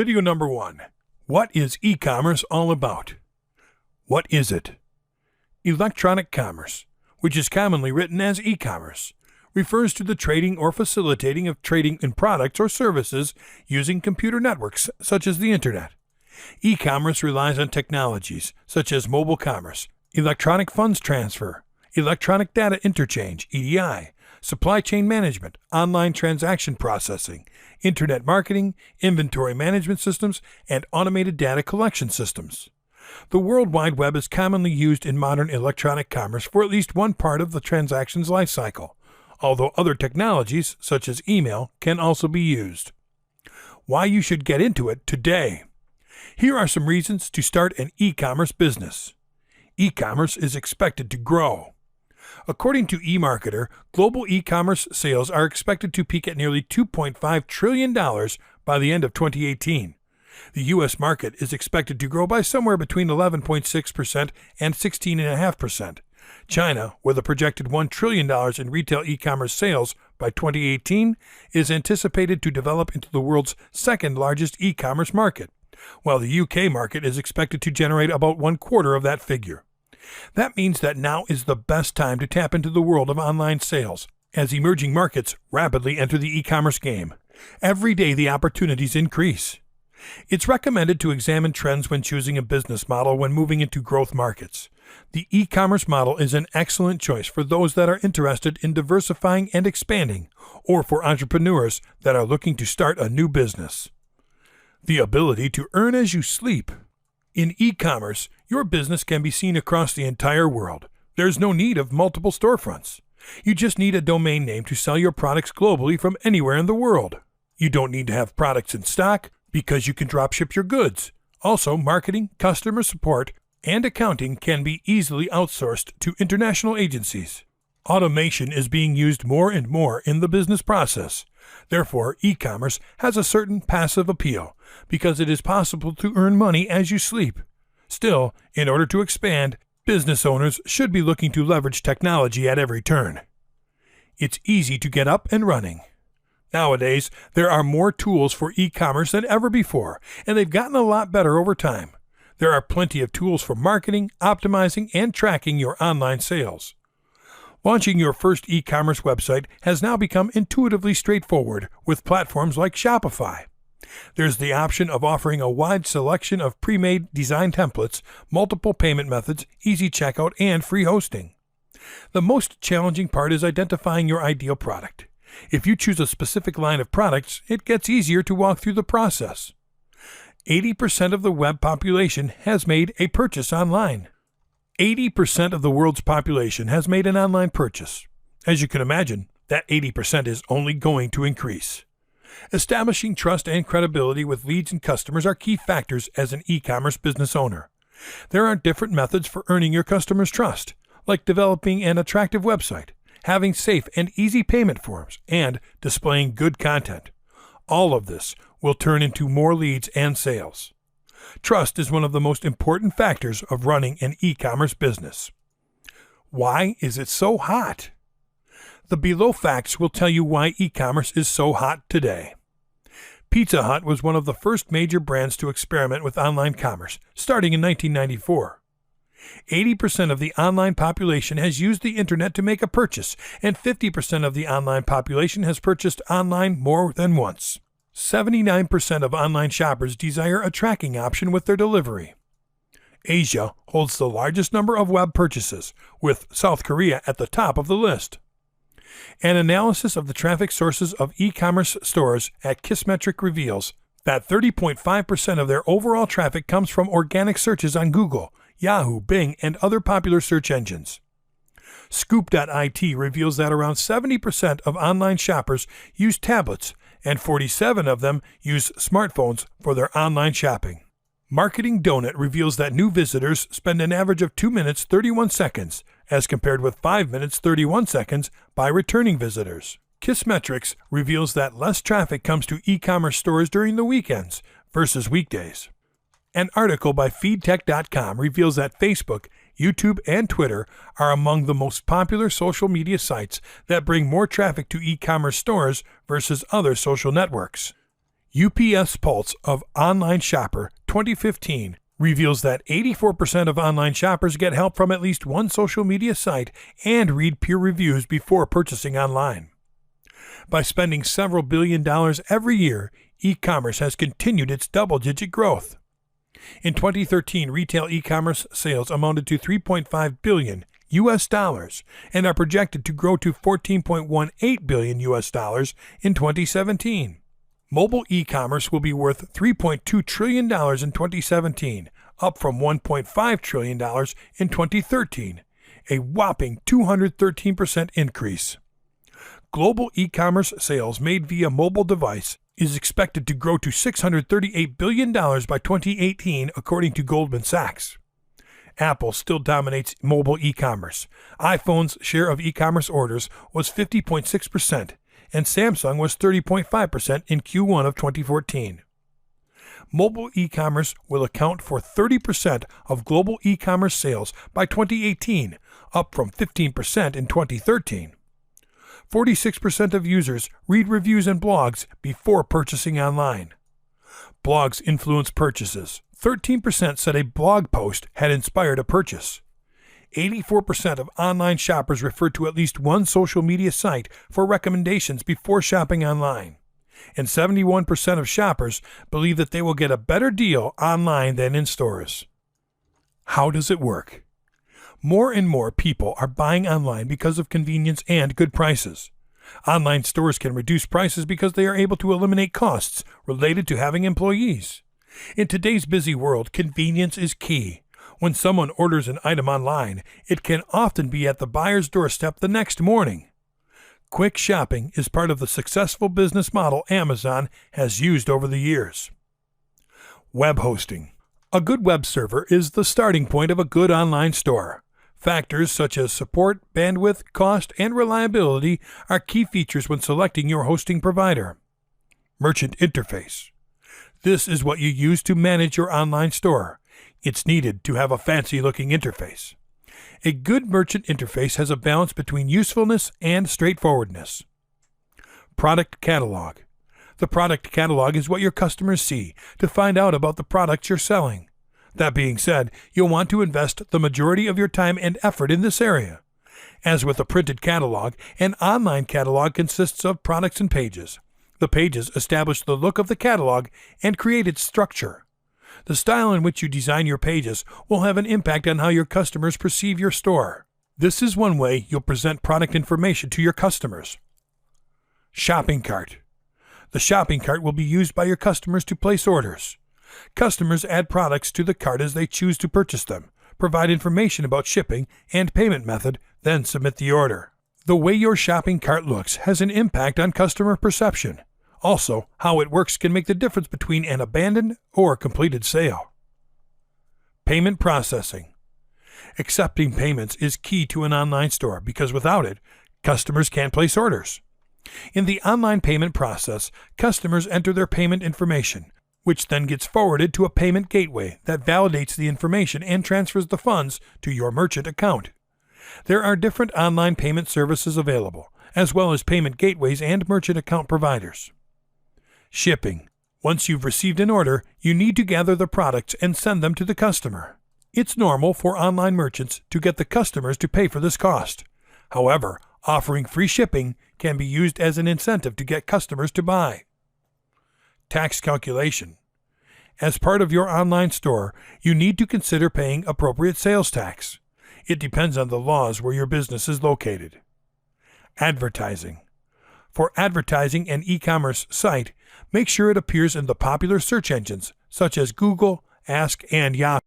Video number 1. What is e-commerce all about? What is it? Electronic commerce, which is commonly written as e-commerce, refers to the trading or facilitating of trading in products or services using computer networks such as the Internet. E-commerce relies on technologies such as mobile commerce, electronic funds transfer, electronic data interchange, EDI, supply chain management, online transaction processing, Internet marketing, inventory management systems, and automated data collection systems. The World Wide Web is commonly used in modern electronic commerce for at least one part of the transaction's life cycle, although other technologies, such as email, can also be used. Why you should get into it today. Here are some reasons to start an e-commerce business. E-commerce is expected to grow. According to eMarketer, global e-commerce sales are expected to peak at nearly $2.5 trillion by the end of 2018. The U.S. market is expected to grow by somewhere between 11.6% and 16.5%. China, with a projected $1 trillion in retail e-commerce sales by 2018, is anticipated to develop into the world's second largest e-commerce market, while the UK market is expected to generate about 1/4 of that figure. That means that now is the best time to tap into the world of online sales, as emerging markets rapidly enter the e-commerce game. Every day the opportunities increase. It's recommended to examine trends when choosing a business model when moving into growth markets. The e-commerce model is an excellent choice for those that are interested in diversifying and expanding, or for entrepreneurs that are looking to start a new business. The ability to earn as you sleep. In e-commerce, your business can be seen across the entire world. There's no need of multiple storefronts. You just need a domain name to sell your products globally from anywhere in the world. You don't need to have products in stock because you can drop ship your goods. Also, marketing, customer support, and accounting can be easily outsourced to international agencies. Automation is being used more and more in the business process. Therefore, e-commerce has a certain passive appeal because it is possible to earn money as you sleep. Still, in order to expand, business owners should be looking to leverage technology at every turn. It's easy to get up and running. Nowadays, there are more tools for e-commerce than ever before, and they've gotten a lot better over time. There are plenty of tools for marketing, optimizing, and tracking your online sales. Launching your first e-commerce website has now become intuitively straightforward with platforms like Shopify. There's the option of offering a wide selection of pre-made design templates, multiple payment methods, easy checkout, and free hosting. The most challenging part is identifying your ideal product. If you choose a specific line of products, it gets easier to walk through the process. 80% of the web population has made a purchase online. 80% of the world's population has made an online purchase. As you can imagine, that 80% is only going to increase. Establishing trust and credibility with leads and customers are key factors as an e-commerce business owner. There are different methods for earning your customers' trust, like developing an attractive website, having safe and easy payment forms, and displaying good content. All of this will turn into more leads and sales. Trust is one of the most important factors of running an e-commerce business. Why is it so hot? The below facts will tell you why e-commerce is so hot today. Pizza Hut was one of the first major brands to experiment with online commerce, starting in 1994. 80% of the online population has used the internet to make a purchase, and 50% of the online population has purchased online more than once. 79% of online shoppers desire a tracking option with their delivery. Asia holds the largest number of web purchases, with South Korea at the top of the list. An analysis of the traffic sources of e-commerce stores at Kissmetrics reveals that 30.5% of their overall traffic comes from organic searches on Google, Yahoo, Bing, and other popular search engines. Scoop.it reveals that around 70% of online shoppers use tablets, and 47% of them use smartphones for their online shopping. Marketing Donut reveals that new visitors spend an average of 2 minutes 31 seconds, as compared with 5 minutes 31 seconds by returning visitors. Kissmetrics reveals that less traffic comes to e-commerce stores during the weekends versus weekdays. An article by feedtech.com reveals that Facebook, YouTube, and Twitter are among the most popular social media sites that bring more traffic to e-commerce stores versus other social networks. UPS Pulse of Online Shopper 2015 reveals that 84% of online shoppers get help from at least one social media site and read peer reviews before purchasing online. By spending several $billion every year, e-commerce has continued its double-digit growth. In 2013, retail e-commerce sales amounted to $3.5 billion and are projected to grow to $14.18 billion in 2017. Mobile e-commerce will be worth $3.2 trillion in 2017, up from $1.5 trillion in 2013, a whopping 213% increase. Global e-commerce sales made via mobile device is expected to grow to $638 billion by 2018, according to Goldman Sachs. Apple still dominates mobile e-commerce. iPhone's share of e-commerce orders was 50.6%, and Samsung was 30.5% in Q1 of 2014. Mobile e-commerce will account for 30% of global e-commerce sales by 2018, up from 15% in 2013. 46% of users read reviews and blogs before purchasing online. Blogs influence purchases. 13% said a blog post had inspired a purchase. 84% of online shoppers refer to at least one social media site for recommendations before shopping online. And 71% of shoppers believe that they will get a better deal online than in stores. How does it work? More and more people are buying online because of convenience and good prices. Online stores can reduce prices because they are able to eliminate costs related to having employees. In today's busy world, convenience is key. When someone orders an item online, it can often be at the buyer's doorstep the next morning. Quick shopping is part of the successful business model Amazon has used over the years. Web hosting. A good web server is the starting point of a good online store. Factors such as support, bandwidth, cost, and reliability are key features when selecting your hosting provider. Merchant interface. This is what you use to manage your online store. It's needed to have a fancy-looking interface. A good merchant interface has a balance between usefulness and straightforwardness. Product catalog. The product catalog is what your customers see to find out about the products you're selling. That being said, you'll want to invest the majority of your time and effort in this area. As with a printed catalog, an online catalog consists of products and pages. The pages establish the look of the catalog and create its structure. The style in which you design your pages will have an impact on how your customers perceive your store. This is one way you'll present product information to your customers. Shopping cart. The shopping cart will be used by your customers to place orders. Customers add products to the cart as they choose to purchase them, provide information about shipping and payment method, then submit the order. The way your shopping cart looks has an impact on customer perception. Also, how it works can make the difference between an abandoned or completed sale. Payment processing. Accepting payments is key to an online store because without it, customers can't place orders. In the online payment process, customers enter their payment information, which then gets forwarded to a payment gateway that validates the information and transfers the funds to your merchant account. There are different online payment services available, as well as payment gateways and merchant account providers. Shipping. Once you've received an order, you need to gather the products and send them to the customer. It's normal for online merchants to get the customers to pay for this cost. However, offering free shipping can be used as an incentive to get customers to buy. Tax calculation. As part of your online store, you need to consider paying appropriate sales tax. It depends on the laws where your business is located. Advertising. For advertising an e-commerce site, make sure it appears in the popular search engines such as Google, Ask, and Yahoo.